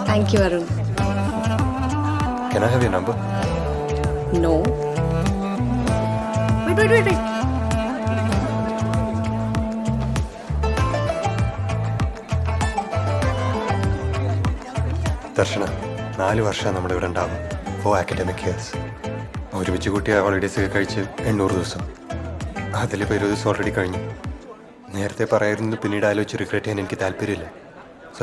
Thank you, Arun. Can I have your number? No. Wait. ദർശന 4 വർഷം നമ്മുടെ ഇവിടെ ഉണ്ടാവും. 4 academic years. ഒരുമിച്ച് കൂട്ടിയ ഹോളിഡേയ്സ് ഒക്കെ കഴിച്ച് 800 ദിവസം. അതിലിപ്പോൾ 20 ദിവസം ഓൾറെഡി കഴിഞ്ഞു. നേരത്തെ പറയായിരുന്നു, പിന്നീട് ആലോചിച്ച് റിഗ്രറ്റ് ചെയ്യാൻ എനിക്ക് താല്പര്യമില്ല. സോ